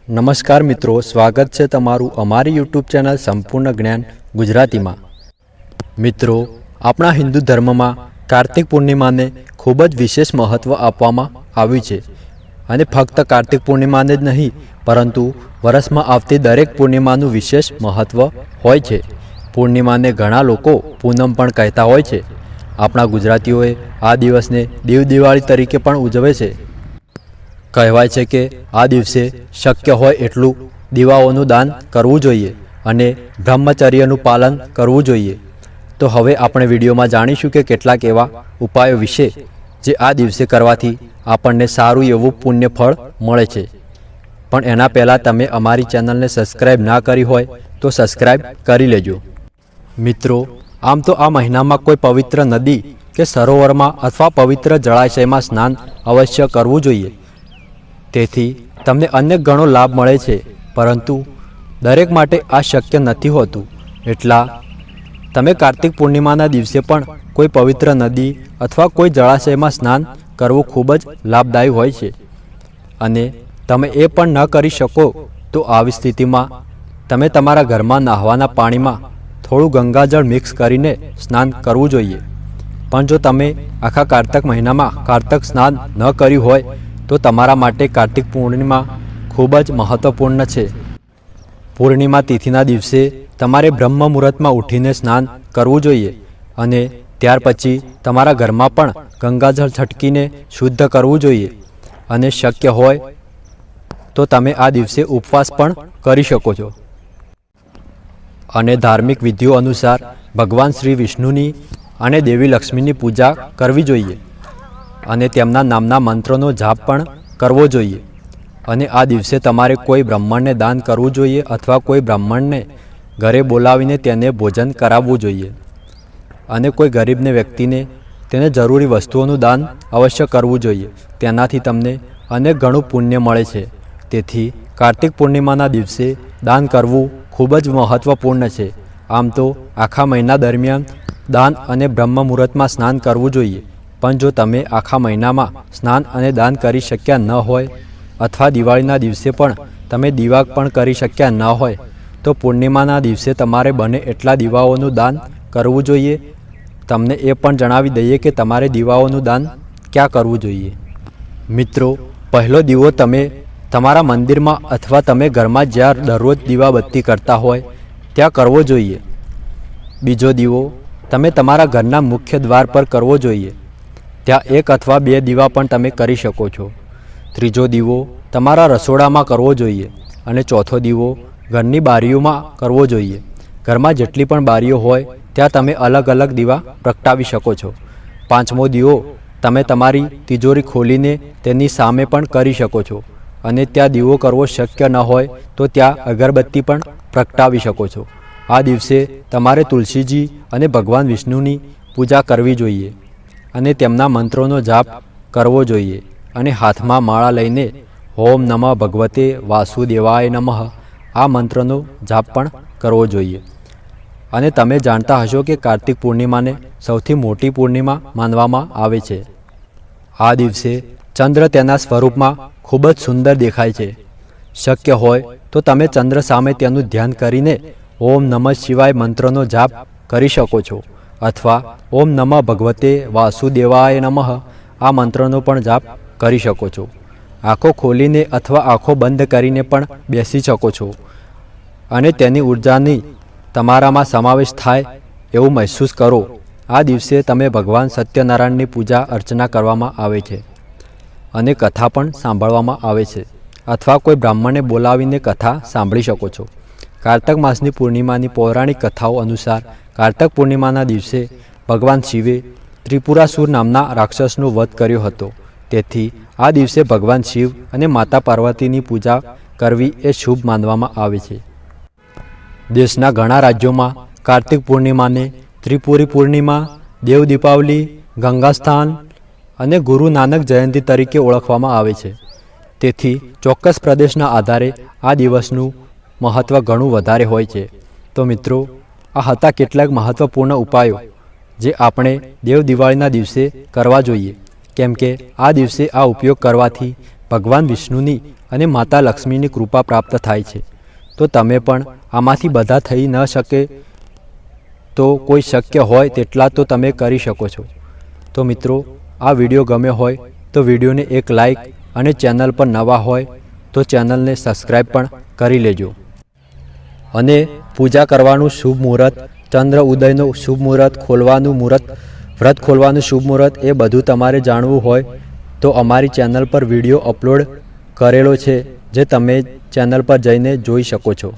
નમસ્કાર મિત્રો, સ્વાગત છે તમારું અમારી યુટ્યુબ ચેનલ સંપૂર્ણ જ્ઞાન ગુજરાતીમાં। મિત્રો, આપણા હિન્દુ ધર્મમાં કાર્તિક પૂર્ણિમાને ખૂબ જ વિશેષ મહત્ત્વ આપવામાં આવ્યું છે અને ફક્ત કાર્તિક પૂર્ણિમાને જ નહીં પરંતુ વર્ષમાં આવતી દરેક પૂર્ણિમાનું વિશેષ મહત્ત્વ હોય છે। પૂર્ણિમાને ઘણા લોકો પૂનમ પણ કહેતા હોય છે। આપણા ગુજરાતીઓએ આ દિવસને દેવ દિવાળી તરીકે પણ ઉજવે છે। કહેવાય છે કે આ દિવસે શક્ય હોય એટલું દીવાઓનું દાન કરવું જોઈએ અને બ્રહ્મચર્યનું પાલન કરવું જોઈએ। તો હવે આપણે વિડીયોમાં જાણીશું કે કેટલાક એવા ઉપાયો વિશે જે આ દિવસે કરવાથી આપણને સારું એવું પુણ્ય ફળ મળે છે। પણ એના પહેલાં તમે અમારી ચેનલને સબસ્ક્રાઈબ ના કરી હોય તો સબસ્ક્રાઈબ કરી લેજો। મિત્રો, આમ તો આ મહિનામાં કોઈ પવિત્ર નદી કે સરોવરમાં અથવા પવિત્ર જળાશયમાં સ્નાન અવશ્ય કરવું જોઈએ। તેથી તમને અનેક ગણો લાભ મળે છે, પરંતુ દરેક માટે આ શક્ય નથી હોતું। એટલા તમે કાર્તિક પૂર્ણિમાના દિવસે પણ કોઈ પવિત્ર નદી અથવા કોઈ જળાશયમાં સ્નાન કરવું ખૂબ જ લાભદાયી હોય છે। અને તમે એ પણ ન કરી શકો તો આવી સ્થિતિમાં તમે તમારા ઘરમાં નહાવાના પાણીમાં થોડું ગંગાજળ મિક્સ કરીને સ્નાન કરવું જોઈએ। પણ જો તમે આખા કાર્તક મહિનામાં કાર્તક સ્નાન ન કર્યું હોય તો તમારા માટે કાર્તિક પૂર્ણિમા ખૂબ જ મહત્ત્વપૂર્ણ છે। પૂર્ણિમા તિથિના દિવસે તમારે બ્રહ્મ મુહૂર્તમાં ઉઠીને સ્નાન કરવું જોઈએ અને ત્યાર પછી તમારા ઘરમાં પણ ગંગાજળ છટકીને શુદ્ધ કરવું જોઈએ। અને શક્ય હોય તો તમે આ દિવસે ઉપવાસ પણ કરી શકો છો। અને ધાર્મિક વિધિઓ અનુસાર ભગવાન શ્રી વિષ્ણુની અને દેવી લક્ષ્મીની પૂજા કરવી જોઈએ અને તેમના નામના મંત્રોનો જાપ પણ કરવો જોઈએ। અને આ દિવસે તમારે કોઈ બ્રાહ્મણને દાન કરવું જોઈએ અથવા કોઈ બ્રાહ્મણને ઘરે બોલાવીને તેને ભોજન કરાવવું જોઈએ। અને કોઈ ગરીબને વ્યક્તિને તેને જરૂરી વસ્તુઓનું દાન અવશ્ય કરવું જોઈએ। તેનાથી તમને અનેક ગણું પુણ્ય મળે છે। તેથી કાર્તિક પૂર્ણિમાના દિવસે દાન કરવું ખૂબ જ મહત્ત્વપૂર્ણ છે। આમ તો આખા મહિના દરમિયાન દાન અને બ્રહ્મ મુહૂર્તમાં સ્નાન કરવું જોઈએ, પણ જો તમે આખા મહિનામાં સ્નાન અને દાન કરી શક્યા ન હોય અથવા દિવાળીના દિવસે પણ તમે દીવા પણ કરી શક્યા ન હોય તો પૂર્ણિમાના દિવસે તમારે બને એટલા દીવાઓનું દાન કરવું જોઈએ। તમને એ પણ જણાવી દઈએ કે તમારે દીવાઓનું દાન ક્યાં કરવું જોઈએ। મિત્રો, પહેલો દીવો તમે તમારા મંદિરમાં અથવા તમે ઘરમાં જ્યાં દરરોજ દીવાબત્તી કરતા હોય ત્યાં કરવો જોઈએ। બીજો દીવો તમે તમારા ઘરના મુખ્ય દ્વાર પર કરવો જોઈએ, ત્યાં એક અથવા બે દીવા પણ તમે કરી શકો છો। ત્રીજો દીવો તમારા રસોડામાં કરવો જોઈએ અને ચોથો દીવો ઘરની બારીઓમાં કરવો જોઈએ। ઘરમાં જેટલી પણ બારીઓ હોય ત્યાં તમે અલગ અલગ દીવા પ્રગટાવી શકો છો। પાંચમો દીવો તમે તમારી તિજોરી ખોલીને તેની સામે પણ કરી શકો છો અને ત્યાં દીવો કરવો શક્ય ન હોય તો ત્યાં અગરબત્તી પણ પ્રગટાવી શકો છો। આ દિવસે તમારે તુલસીજી અને ભગવાન વિષ્ણુની પૂજા કરવી જોઈએ અને તેમના મંત્રોનો જાપ કરવો જોઈએ અને હાથમાં માળા લઈને ઓમ નમઃ ભગવતે વાસુદેવાય નમઃ આ મંત્રનો જાપ પણ કરવો જોઈએ। અને તમે જાણતા હશો કે કાર્તિક પૂર્ણિમાને સૌથી મોટી પૂર્ણિમા માનવામાં આવે છે। આ દિવસે ચંદ્ર તેના સ્વરૂપમાં ખૂબ જ સુંદર દેખાય છે। શક્ય હોય તો તમે ચંદ્ર સામે તેનું ધ્યાન કરીને ઓમ નમઃ શિવાય મંત્રનો જાપ કરી શકો છો અથવા ઓમ નમઃ ભગવતે વાસુદેવાય નમઃ આ મંત્રનો પણ જાપ કરી શકો છો। આંખો ખોલીને અથવા આંખો બંધ કરીને પણ બેસી શકો છો અને તેની ઉર્જાની તમારામાં સમાવેશ થાય એવું મહેસૂસ કરો। આ દિવસે તમે ભગવાન સત્યનારાયણની પૂજા અર્ચના કરવામાં આવે છે અને કથા પણ સાંભળવામાં આવે છે અથવા કોઈ બ્રાહ્મણને બોલાવીને કથા સાંભળી શકો છો। કાર્તક માસની પૂર્ણિમાની પૌરાણિક કથાઓ અનુસાર કાર્તક પૂર્ણિમાના દિવસે ભગવાન શિવે ત્રિપુરાસુર નામના રાક્ષસનો વધ કર્યો હતો। તેથી આ દિવસે ભગવાન શિવ અને માતા પાર્વતીની પૂજા કરવી એ શુભ માનવામાં આવે છે। દેશના ઘણા રાજ્યોમાં કાર્તિક પૂર્ણિમાને ત્રિપુરી પૂર્ણિમા, દેવ દીપાવલી, ગંગા સ્નાન અને ગુરુ નાનક જયંતિ તરીકે ઓળખવામાં આવે છે। તેથી ચોક્કસ પ્રદેશના આધારે આ દિવસનું મહત્ત્વ ઘણું વધારે હોય છે। તો મિત્રો, આ હતા કેટલાક મહત્ત્વપૂર્ણ ઉપાયો જે આપણે દેવ દિવાળીના દિવસે કરવા જોઈએ, કેમ કે આ દિવસે આ ઉપયોગ કરવાથી ભગવાન વિષ્ણુની અને માતા લક્ષ્મીની કૃપા પ્રાપ્ત થાય છે. તો તમે પણ આમાંથી બધા થઈ ન શકે તો કોઈ શક્ય હોય તેટલા તો તમે કરી શકો છો. તો મિત્રો, આ વિડીયો ગમ્યો હોય તો વિડીયોને એક લાઈક અને ચેનલ પર નવા હોય તો ચેનલને સબસ્ક્રાઈબ પણ કરી લેજો. અને પૂજા કરવાનું શુભ મુહૂર્ત, ચંદ્ર ઉદયનો શુભ મુહૂર્ત, ખોલવાનું મુહૂર્ત, વ્રત ખોલવાનું શુભ મુહૂર્ત એ બધું તમારે જાણવું હોય તો અમારી ચેનલ પર વિડીયો અપલોડ કરેલો છે, જે તમે ચેનલ પર જઈને જોઈ શકો છો.